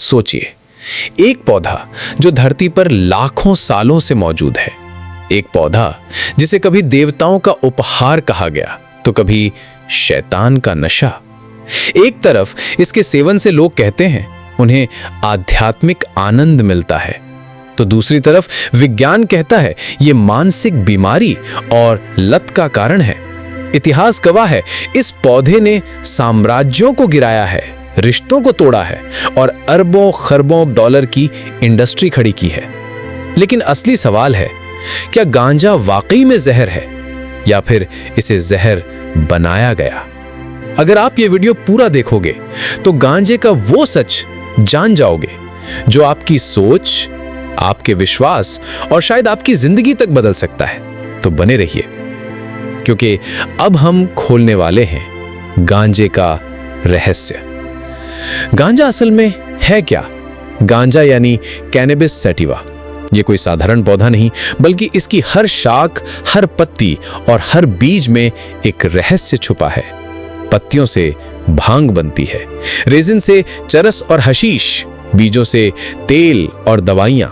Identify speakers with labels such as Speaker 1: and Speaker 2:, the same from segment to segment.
Speaker 1: सोचिए, एक पौधा जो धरती पर लाखों सालों से मौजूद है, एक पौधा जिसे कभी देवताओं का उपहार कहा गया तो कभी शैतान का नशा। एक तरफ इसके सेवन से लोग कहते हैं उन्हें आध्यात्मिक आनंद मिलता है, तो दूसरी तरफ विज्ञान कहता है ये मानसिक बीमारी और लत का कारण है। इतिहास गवाह है, इस पौधे ने साम्राज्यों को गिराया है, रिश्तों को तोड़ा है और अरबों खरबों डॉलर की इंडस्ट्री खड़ी की है। लेकिन असली सवाल है, क्या गांजा वाकई में जहर है या फिर इसे जहर बनाया गया? अगर आप ये वीडियो पूरा देखोगे तो गांजे का वो सच जान जाओगे जो आपकी सोच, आपके विश्वास और शायद आपकी जिंदगी तक बदल सकता है। तो बने रहिए, क्योंकि अब हम खोलने वाले हैं गांजे का रहस्य। गांजा असल में है क्या? गांजा यानी कैनबिस सैटिवा, ये कोई साधारण पौधा नहीं, बल्कि इसकी हर शाख, हर पत्ती और हर बीज में एक रहस्य छुपा है। पत्तियों से भांग बनती है, रेजिन से चरस और हशीश, बीजों से तेल और दवाइयां।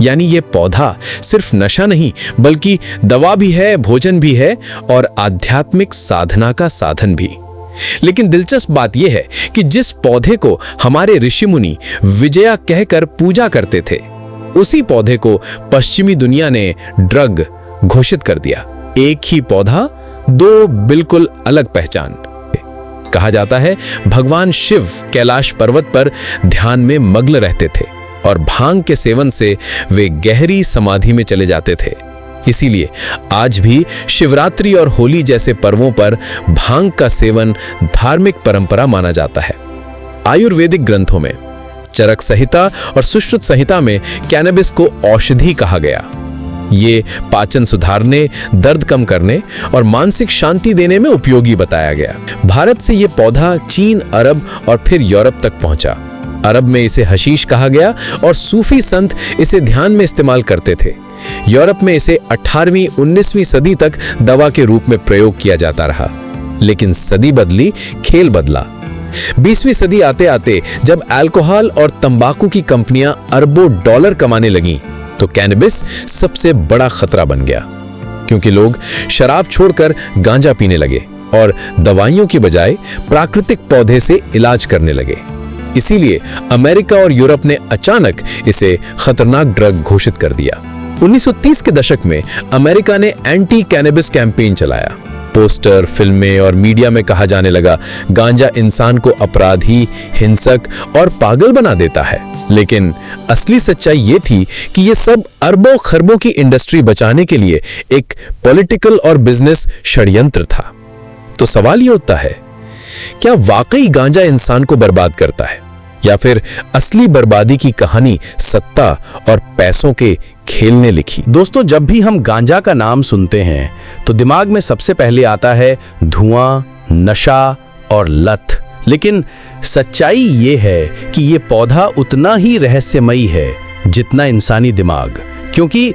Speaker 1: यानी ये पौधा सिर्फ नशा नहीं, बल्कि दवा भी है, भोजन भी है और आध्यात्मिक साधना का साधन भी। लेकिन दिलचस्प बात यह है कि जिस पौधे को हमारे ऋषि मुनि विजया कहकर पूजा करते थे, उसी पौधे को पश्चिमी दुनिया ने ड्रग घोषित कर दिया। एक ही पौधा, दो बिल्कुल अलग पहचान। कहा जाता है भगवान शिव कैलाश पर्वत पर ध्यान में मग्न रहते थे और भांग के सेवन से वे गहरी समाधि में चले जाते थे। इसीलिए आज भी शिवरात्रि और होली जैसे पर्वों पर भांग का सेवन धार्मिक परंपरा माना जाता है। आयुर्वेदिक ग्रंथों में चरक संहिता और सुश्रुत संहिता में कैनबिस को औषधि कहा गया। ये पाचन सुधारने, दर्द कम करने और मानसिक शांति देने में उपयोगी बताया गया। भारत से ये पौधा चीन, अरब और फिर यूरोप तक पहुंचा। अरब में इसे हशीश कहा गया और सूफी संत इसे ध्यान में इस्तेमाल करते थे। यूरोप में इसे 18वीं 19वीं सदी तक दवा के रूप में प्रयोग किया जाता रहा। लेकिन सदी बदली, खेल बदला। 20वीं सदी आते आते जब अल्कोहल और तंबाकू की कंपनियां अरबों डॉलर कमाने लगीं, तो कैनबिस सबसे बड़ा खतरा बन गया, क्योंकि लोग शराब छोड़कर गांजा पीने लगे और दवाइयों की बजाय प्राकृतिक पौधे से इलाज करने लगे। इसीलिए अमेरिका और यूरोप ने अचानक इसे खतरनाक ड्रग घोषित कर दिया। 1930 के दशक में अमेरिका ने एंटी कैनबिस कैंपेन चलाया। पोस्टर, फिल्में और मीडिया में कहा जाने लगा गांजा इंसान को अपराधी, हिंसक और पागल बना देता है। लेकिन असली सच्चाई ये थी कि ये सब अरबों खरबों की इंडस्ट्री बचाने के लिए एक पॉलिटिकल और बिजनेस षड्यंत्र था। तो सवाल ये उठता है, क्या वाकई गांजा इंसान को बर्बाद करता है या फिर असली बर्बादी की कहानी सत्ता और पैसों के खेल ने लिखी?
Speaker 2: दोस्तों, जब भी हम गांजा का नाम सुनते हैं तो दिमाग में सबसे पहले आता है धुआं, नशा और लत। लेकिन सच्चाई ये है कि ये पौधा उतना ही रहस्यमयी है जितना इंसानी दिमाग, क्योंकि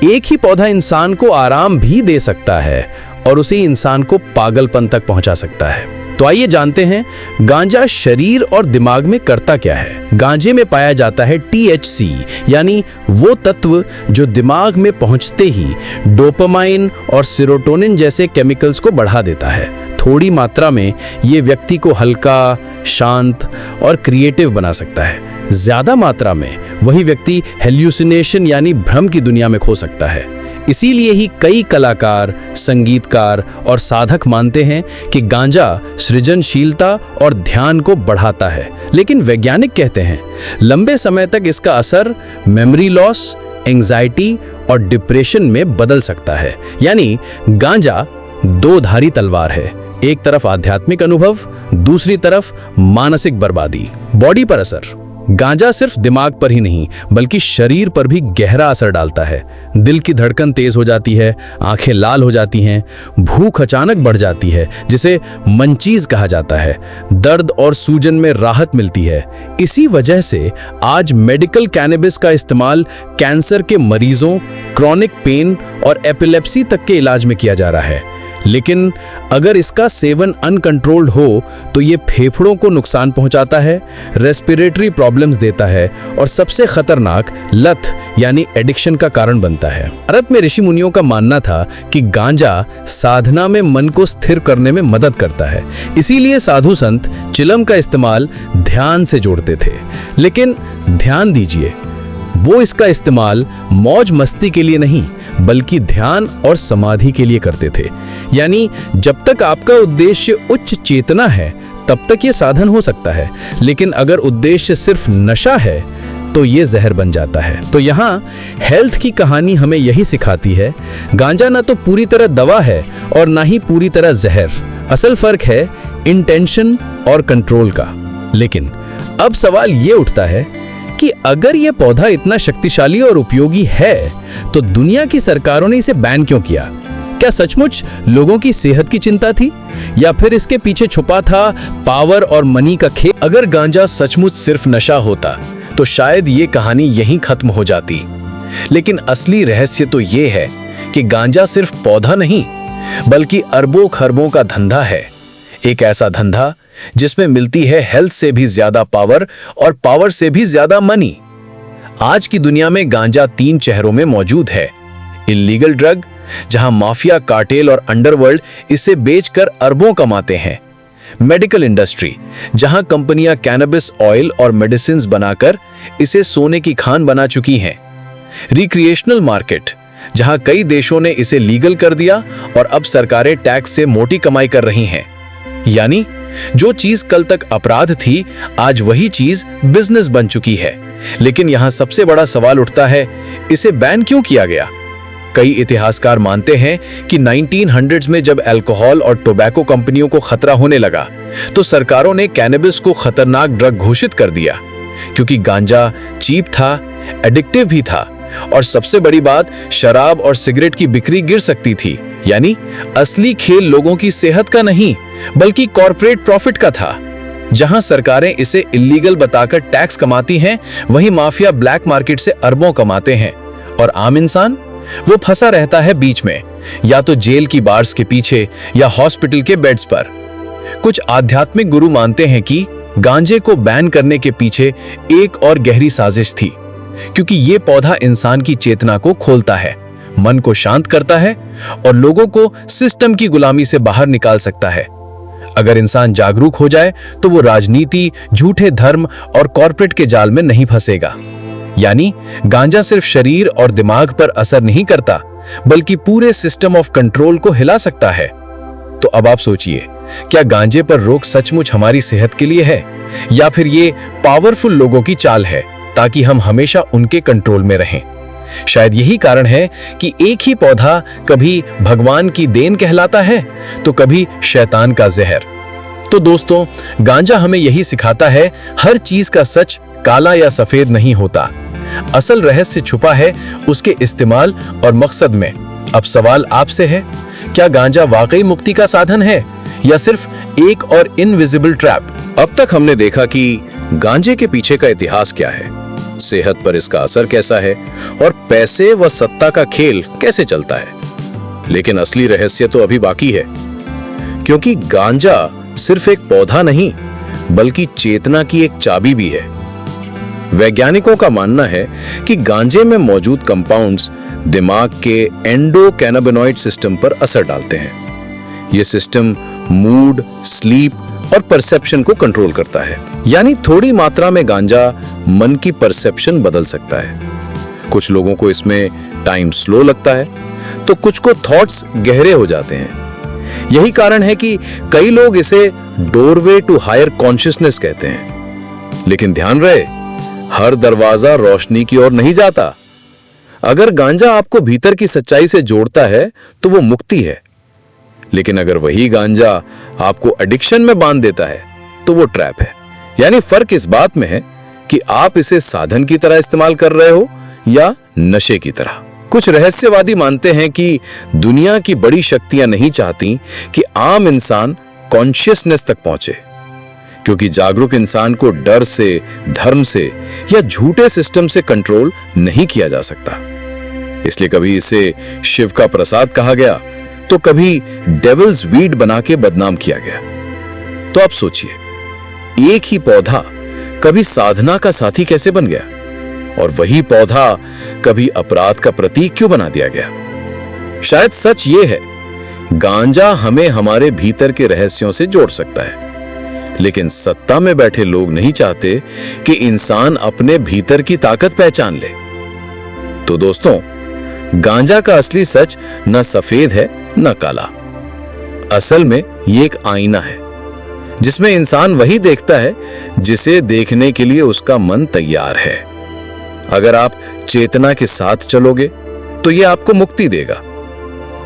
Speaker 2: एक ही पौधा इंसान को आराम भी दे सकता है और उसी इंसान को पागलपन तक पहुंचा सकता है। तो आइए जानते हैं गांजा शरीर और दिमाग में करता क्या है। गांजे में पाया जाता है THC, यानी वो तत्व जो दिमाग में पहुंचते ही डोपामाइन और सेरोटोनिन जैसे केमिकल्स को बढ़ा देता है। थोड़ी मात्रा में ये व्यक्ति को हल्का, शांत और क्रिएटिव बना सकता है। ज्यादा मात्रा में वही व्यक्ति हेल्यूसिनेशन यानी भ्रम की दुनिया में खो सकता है। इसीलिए ही कई कलाकार, संगीतकार और साधक मानते हैं कि गांजा सृजनशीलता और ध्यान को बढ़ाता है। लेकिन वैज्ञानिक कहते हैं लंबे समय तक इसका असर मेमोरी लॉस, एंजाइटी और डिप्रेशन में बदल सकता है। यानी गांजा दो धारी तलवार है, एक तरफ आध्यात्मिक अनुभव, दूसरी तरफ मानसिक बर्बादी। बॉडी पर असर, गांजा सिर्फ दिमाग पर ही नहीं बल्कि शरीर पर भी गहरा असर डालता है। दिल की धड़कन तेज हो जाती है, आंखें लाल हो जाती हैं, भूख अचानक बढ़ जाती है जिसे मंचीज कहा जाता है, दर्द और सूजन में राहत मिलती है। इसी वजह से आज मेडिकल कैनबिस का इस्तेमाल कैंसर के मरीजों, क्रॉनिक पेन और एपिलेप्सी तक के इलाज में किया जा रहा है। लेकिन अगर इसका सेवन अनकंट्रोल्ड हो तो ये फेफड़ों को नुकसान पहुंचाता है, रेस्पिरेटरी प्रॉब्लम्स देता है और सबसे खतरनाक लत यानी एडिक्शन का कारण बनता है। भारत में ऋषि मुनियों का मानना था कि गांजा साधना में मन को स्थिर करने में मदद करता है, इसीलिए साधु संत चिलम का इस्तेमाल ध्यान से जोड़ते थे। लेकिन ध्यान दीजिए, वो इसका इस्तेमाल मौज मस्ती के लिए नहीं बल्कि ध्यान और समाधि के लिए करते थे। यानी जब तक आपका उद्देश्य उच्च चेतना है तब तक ये साधन हो सकता है, लेकिन अगर उद्देश्य सिर्फ नशा है तो ये जहर बन जाता है। तो यहाँ हेल्थ की कहानी हमें यही सिखाती है, गांजा ना तो पूरी तरह दवा है और ना ही पूरी तरह जहर। असल फर्क है इंटेंशन और कंट्रोल का। लेकिन अब सवाल ये उठता है कि अगर ये पौधा इतना शक्तिशाली और उपयोगी है तो दुनिया की सरकारों ने इसे बैन क्यों किया? क्या सचमुच लोगों की सेहत की चिंता थी या फिर इसके पीछे छुपा था पावर और मनी का खेल?
Speaker 1: अगर गांजा सचमुच सिर्फ नशा होता तो शायद ये कहानी यहीं खत्म हो जाती। लेकिन असली रहस्य तो ये है कि गांजा सिर्फ पौधा नहीं बल्कि अरबों खरबों का धंधा है। एक ऐसा धंधा जिसमें मिलती है हेल्थ से भी ज्यादा पावर और पावर से भी ज्यादा मनी। आज की दुनिया में गांजा 3 चेहरों में मौजूद है। इल्लीगल ड्रग, जहां माफिया, कार्टेल और अंडरवर्ल्ड इसे बेचकर अरबों कमाते हैं। मेडिकल इंडस्ट्री, जहां कंपनियां कैनबिस ऑयल और मेडिसिन्स बनाकर इसे सोने की खान बना चुकी हैं। रिक्रिएशनल मार्केट, जहां कई देशों ने इसे लीगल कर दिया और अब सरकारें टैक्स से मोटी कमाई कर रही हैं। यानी जो चीज कल तक अपराध थी आज वही चीज बिजनेस बन चुकी है। लेकिन यहां सबसे बड़ा सवाल उठता है, इसे बैन क्यों किया गया? कई इतिहासकार मानते हैं कि 1900s में जब अल्कोहल और टोबैको कंपनियों को खतरा होने लगा तो सरकारों ने कैनबिस को खतरनाक ड्रग घोषित कर दिया, क्योंकि गांजा चीप था, एडिक्टिव भी था और सबसे बड़ी बात, शराब और सिगरेट की बिक्री गिर सकती थी। यानी असली खेल लोगों की सेहत का नहीं बल्कि कॉर्पोरेट प्रॉफिट का था। जहां सरकारें इसे इल्लीगल बताकर टैक्स कमाती हैं, वहीं माफिया ब्लैक मार्केट से अरबों कमाते हैं और आम इंसान वो फंसा रहता है बीच में, या तो जेल की बार्स के पीछे या हॉस्पिटल के बेड्स पर। कुछ आध्यात्मिक गुरु मानते हैं कि गांजे को बैन करने के पीछे एक और गहरी साजिश थी, क्योंकि ये पौधा इंसान की चेतना को खोलता है, मन को शांत करता है और लोगों को सिस्टम की गुलामी से बाहर निकाल सकता है। अगर इंसान जागरूक हो जाए तो वो राजनीति, झूठे धर्म और कॉर्पोरेट के जाल में नहीं फंसेगा। यानी गांजा सिर्फ शरीर और दिमाग पर असर नहीं करता बल्कि पूरे सिस्टम ऑफ कंट्रोल को हिला सकता है। तो अब आप सोचिए, क्या गांजे पर रोक सचमुच हमारी सेहत के लिए है या फिर ये पावरफुल लोगों की चाल है ताकि हम हमेशा उनके कंट्रोल में रहें? शायद यही कारण है कि एक ही पौधा कभी भगवान की देन कहलाता है तो कभी शैतान का जहर। तो दोस्तों, गांजा हमें यही सिखाता है, हर चीज का सच काला या सफेद नहीं होता। असल रहस्य छुपा है उसके इस्तेमाल और मकसद में। अब सवाल आपसे है, क्या गांजा वाकई मुक्ति का साधन है या सिर्फ एक और इनविजिबल ट्रैप? अब तक हमने देखा कि गांजे के पीछे का इतिहास क्या है, सेहत पर इसका असर कैसा है और पैसे व सत्ता का खेल कैसे चलता है। लेकिन असली रहस्य तो अभी बाकी है, क्योंकि गांजा सिर्फ एक पौधा नहीं बल्कि चेतना की एक चाबी भी है। वैज्ञानिकों का मानना है कि गांजे में मौजूद कंपाउंड्स दिमाग के एंडोकैनाबिनॉइड सिस्टम पर असर डालते हैं। यह सिस्टम मूड, स्लीप और परसेप्शन को कंट्रोल करता है। यानी थोड़ी मात्रा में गांजा मन की परसेप्शन बदल सकता है। कुछ लोगों को इसमें टाइम स्लो लगता है तो कुछ को थॉट्स गहरे हो जाते हैं। यही कारण है कि कई लोग इसे डोरवे टू हायर कॉन्शियसनेस कहते हैं। लेकिन ध्यान रहे, हर दरवाजा रोशनी की ओर नहीं जाता। अगर गांजा आपको भीतर की सच्चाई से जोड़ता है तो वो मुक्ति है, लेकिन अगर वही गांजा आपको एडिक्शन में बांध देता है तो वो ट्रैप है। यानी फर्क इस बात में है कि आप इसे साधन की तरह इस्तेमाल कर रहे हो या नशे की तरह। कुछ रहस्यवादी मानते हैं कि दुनिया की बड़ी शक्तियां नहीं चाहती कि आम इंसान कॉन्शियसनेस तक पहुंचे, क्योंकि जागरूक इंसान को डर से, धर्म से या झूठे सिस्टम से कंट्रोल नहीं किया जा सकता। इसलिए कभी इसे शिव का प्रसाद कहा गया तो कभी डेविल्स वीड बना के बदनाम किया गया। तो आप सोचिए, एक ही पौधा कभी साधना का साथी कैसे बन गया, और वही पौधा कभी अपराध का प्रतीक क्यों बना दिया गया? शायद सच ये है, गांजा हमें हमारे भीतर के रहस्यों से जोड़ सकता है, लेकिन सत्ता में बैठे लोग नहीं चाहते कि इंसान अपने भीतर की ताकत पहचान ले। तो दोस्तों, गांजा का असली सच न सफेद है न काला। असल में ये एक आईना है, जिसमें इंसान वही देखता है जिसे देखने के लिए उसका मन तैयार है। अगर आप चेतना के साथ चलोगे तो यह आपको मुक्ति देगा,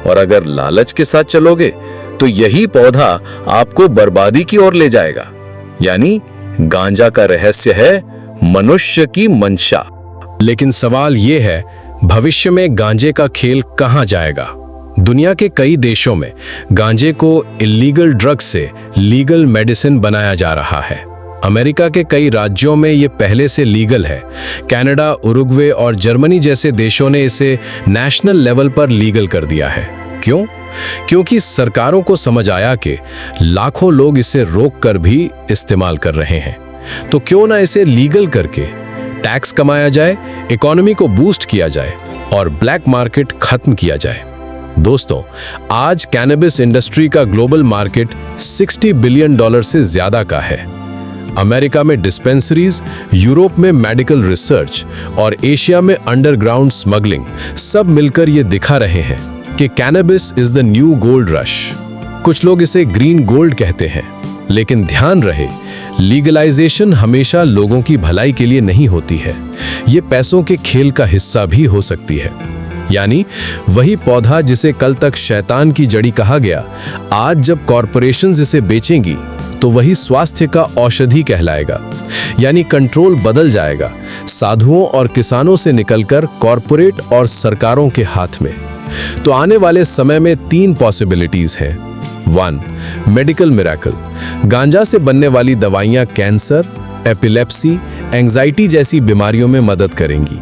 Speaker 1: और अगर लालच के साथ चलोगे तो यही पौधा आपको बर्बादी की ओर ले जाएगा। यानी गांजा का रहस्य है मनुष्य की मंशा।
Speaker 2: लेकिन सवाल यह है, भविष्य में गांजे का खेल कहां जाएगा? दुनिया के कई देशों में गांजे को इलीगल ड्रग से लीगल मेडिसिन बनाया जा रहा है। अमेरिका के कई राज्यों में ये पहले से लीगल है। कनाडा, उरुग्वे और जर्मनी जैसे देशों ने इसे नेशनल लेवल पर लीगल कर दिया है। क्यों? क्योंकि सरकारों को समझ आया कि लाखों लोग इसे रोक कर भी इस्तेमाल कर रहे हैं। तो क्यों ना इसे लीगल करके टैक्स कमाया जाए, इकोनॉमी को बूस्ट किया जाए और ब्लैक मार्केट खत्म किया जाए। दोस्तों, आज कैनबिस इंडस्ट्री का ग्लोबल मार्केट $60 बिलियन से ज्यादा का है। अमेरिका में डिस्पेंसरीज, यूरोप में मेडिकल रिसर्च और एशिया में अंडरग्राउंड स्मगलिंग सब मिलकर ये दिखा रहे हैं कि cannabis is the new gold rush. कुछ लोग इसे ग्रीन गोल्ड कहते हैं, लेकिन ध्यान रहे, लीगलाइजेशन हमेशा लोगों की भलाई के लिए नहीं होती है। ये पैसों के खेल का हिस्सा भी हो सकती है। यानी वही पौधा जिसे कल तक शैतान की जड़ी कहा गया, आज जब कॉरपोरेशंस इसे बेचेंगी तो वही स्वास्थ्य का औषधि कहलाएगा। यानी कंट्रोल बदल जाएगा, साधुओं और किसानों से निकलकर कॉरपोरेट और सरकारों के हाथ में। तो आने वाले समय में 3 पॉसिबिलिटीज हैं। 1. Medical miracle. गांजा से बनने वाली दवाइयां कैंसर, एपिलेप्सी, एंजाइटी जैसी बीमारियों में मदद करेंगी।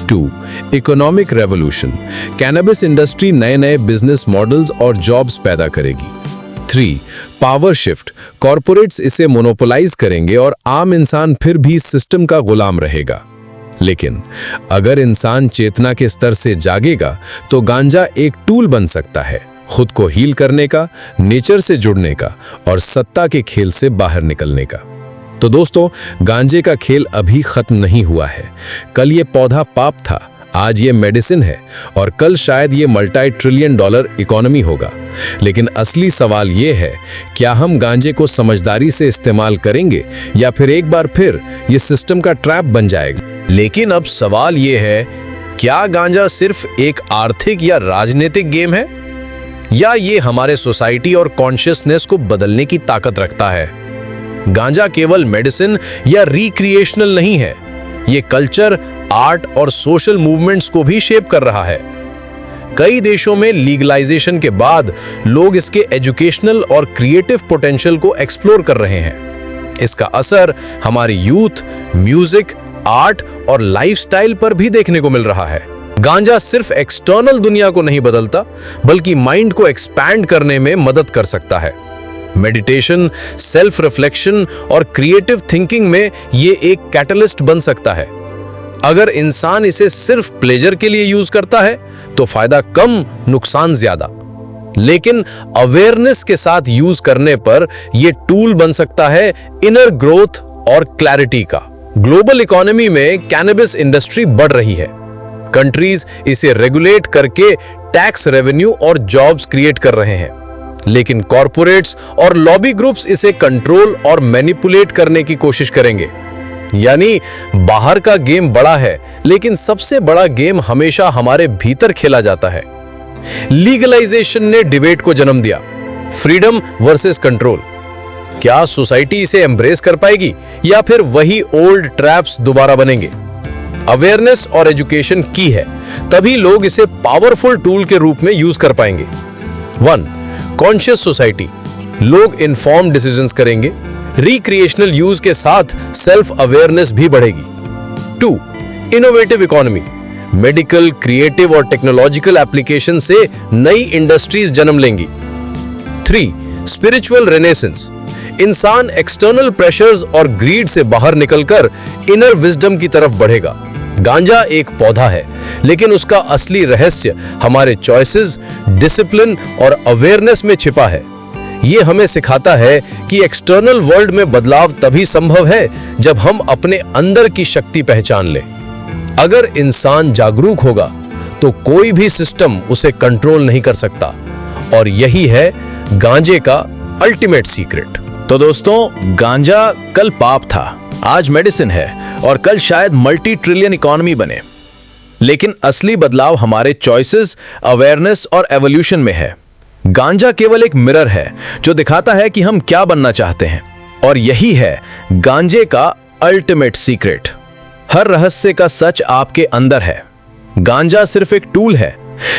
Speaker 2: 2. Economic revolution. कैनबिस इंडस्ट्री नए नए बिजनेस मॉडल्स और जॉब्स पैदा करेगी। 3. Power shift. कॉरपोरेट्स इसे मोनोपोलाइज करेंगे और आम इंसान फिर भी सिस्टम का गुलाम रहेगा। लेकिन अगर इंसान चेतना के स्तर से जागेगा तो गांजा एक टूल बन सकता है, खुद को हील करने का, नेचर से जुड़ने का और सत्ता के खेल से बाहर निकलने का। तो दोस्तों, गांजे का खेल अभी खत्म नहीं हुआ है। कल ये पौधा पाप था, आज ये मेडिसिन है और कल शायद ये $multi-trillion इकोनॉमी होगा। लेकिन असली सवाल ये है, क्या हम गांजे को समझदारी से इस्तेमाल करेंगे या फिर एक बार फिर ये सिस्टम का ट्रैप बन जाएगा? लेकिन अब सवाल ये है, क्या गांजा सिर्फ एक आर्थिक या राजनीतिक गेम है, या ये हमारे सोसाइटी और कॉन्शियसनेस को बदलने की ताकत रखता है? गांजा केवल मेडिसिन या रिक्रिएशनल नहीं है, ये कल्चर, आर्ट और सोशल मूवमेंट्स को भी शेप कर रहा है। कई देशों में लीगलाइजेशन के बाद लोग इसके एजुकेशनल और क्रिएटिव पोटेंशियल को एक्सप्लोर कर रहे हैं। इसका असर हमारी यूथ, म्यूजिक, आर्ट और लाइफस्टाइल पर भी देखने को मिल रहा है। गांजा सिर्फ एक्सटर्नल दुनिया को नहीं बदलता, बल्कि माइंड को एक्सपैंड करने में मदद कर सकता है। मेडिटेशन, सेल्फ रिफ्लेक्शन और क्रिएटिव थिंकिंग में ये एक कैटलिस्ट बन सकता है। अगर इंसान इसे सिर्फ प्लेजर के लिए यूज करता है तो फायदा कम, नुकसान ज्यादा। लेकिन अवेयरनेस के साथ यूज करने पर यह टूल बन सकता है इनर ग्रोथ और क्लैरिटी का। ग्लोबल इकोनॉमी में कैनबिस इंडस्ट्री बढ़ रही है। कंट्रीज इसे रेगुलेट करके टैक्स रेवेन्यू और जॉब्स क्रिएट कर रहे हैं, लेकिन कॉरपोरेट्स और लॉबी ग्रुप्स इसे कंट्रोल और मैनिपुलेट करने की कोशिश करेंगे। यानी बाहर का गेम बड़ा है, लेकिन सबसे बड़ा गेम हमेशा हमारे भीतर खेला जाता है। लीगलाइजेशन ने डिबेट को जन्म दिया, फ्रीडम वर्सेस कंट्रोल। क्या सोसाइटी इसे एम्ब्रेस कर पाएगी या फिर वही ओल्ड ट्रैप्स दोबारा बनेंगे? अवेयरनेस और एजुकेशन की है, तभी लोग इसे पावरफुल टूल के रूप में यूज कर पाएंगे। 1. Conscious society. लोग इन्फॉर्म्ड डिसीजंस करेंगे। रिक्रिएशनल यूज के साथ सेल्फ अवेयरनेस भी बढ़ेगी। 2. Innovative economy. मेडिकल, क्रिएटिव और टेक्नोलॉजिकल एप्लीकेशन से नई इंडस्ट्रीज जन्म लेंगी। 3. Spiritual renaissance. इंसान एक्सटर्नल प्रेशर्स और ग्रीड से बाहर निकलकर इनर विजडम की तरफ बढ़ेगा। गांजा एक पौधा है, लेकिन उसका असली रहस्य हमारे चॉइसेस, डिसिप्लिन और अवेयरनेस में छिपा है। ये हमें सिखाता है कि एक्सटर्नल वर्ल्ड में बदलाव तभी संभव है जब हम अपने अंदर की शक्ति पहचान लें। अगर इंसान जागरूक होगा तो कोई भी सिस्टम उसे कंट्रोल नहीं कर सकता, और यही है गांजे का अल्टीमेट सीक्रेट।
Speaker 1: तो दोस्तों, गांजा कल पाप था, आज मेडिसिन है और कल शायद मल्टी ट्रिलियन इकोनॉमी बने। लेकिन असली बदलाव हमारे चॉइसेस, अवेयरनेस और एवोल्यूशन में है। गांजा केवल एक मिरर है जो दिखाता है कि हम क्या बनना चाहते हैं, और यही है गांजे का अल्टीमेट सीक्रेट। हर रहस्य का सच आपके अंदर है। गांजा सिर्फ एक टूल है,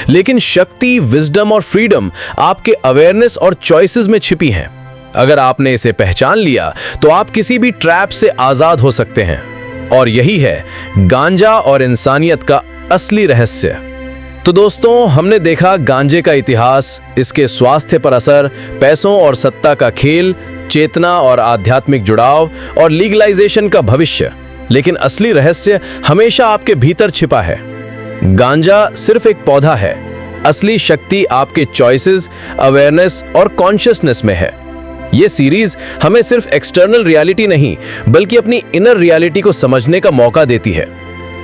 Speaker 1: लेकिन शक्ति, विजडम और फ्रीडम आपके अवेयरनेस और चॉइसेस में छिपी हैं। अगर आपने इसे पहचान लिया तो आप किसी भी ट्रैप से आजाद हो सकते हैं, और यही है गांजा और इंसानियत का असली रहस्य। तो दोस्तों, हमने देखा गांजे का इतिहास, इसके स्वास्थ्य पर असर, पैसों और सत्ता का खेल, चेतना और आध्यात्मिक जुड़ाव, और लीगलाइजेशन का भविष्य। लेकिन असली रहस्य हमेशा आपके भीतर छिपा है। गांजा सिर्फ एक पौधा है, असली शक्ति आपके चॉइसेस, अवेयरनेस और कॉन्शियसनेस में है। ये सीरीज हमें सिर्फ एक्सटर्नल रियलिटी नहीं, बल्कि अपनी इनर रियलिटी को समझने का मौका देती है।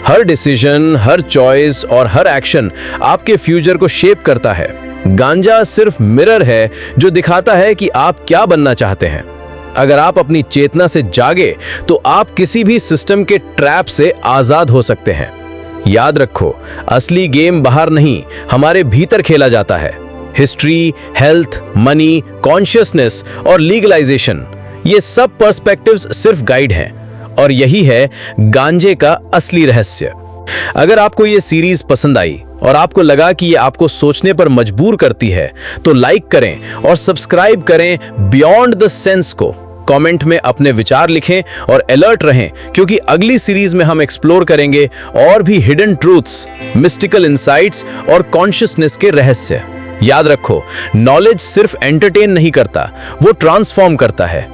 Speaker 1: हर डिसीजन, हर चॉइस और हर एक्शन आपके फ्यूचर को शेप करता है। गांजा सिर्फ मिरर है जो दिखाता है कि आप क्या बनना चाहते हैं। अगर आप अपनी चेतना से जागे तो आप किसी भी सिस्टम के ट्रैप से आजाद हो सकते हैं। याद रखो, असली गेम बाहर नहीं, हमारे भीतर खेला जाता है। हिस्ट्री, हेल्थ, मनी, कॉन्शियसनेस और लीगलाइजेशन, ये सब पर्सपेक्टिव्स सिर्फ गाइड हैं, और यही है गांजे का असली रहस्य। अगर आपको ये सीरीज पसंद आई और आपको लगा कि ये आपको सोचने पर मजबूर करती है, तो लाइक करें और सब्सक्राइब करें बियॉन्ड द सेंस को। कमेंट में अपने विचार लिखें और अलर्ट रहें, क्योंकि अगली सीरीज में हम एक्सप्लोर करेंगे और भी हिडन ट्रूथ्स, मिस्टिकल इंसाइट्स और कॉन्शियसनेस के रहस्य। याद रखो, नॉलेज सिर्फ एंटरटेन नहीं करता, वो ट्रांसफॉर्म करता है।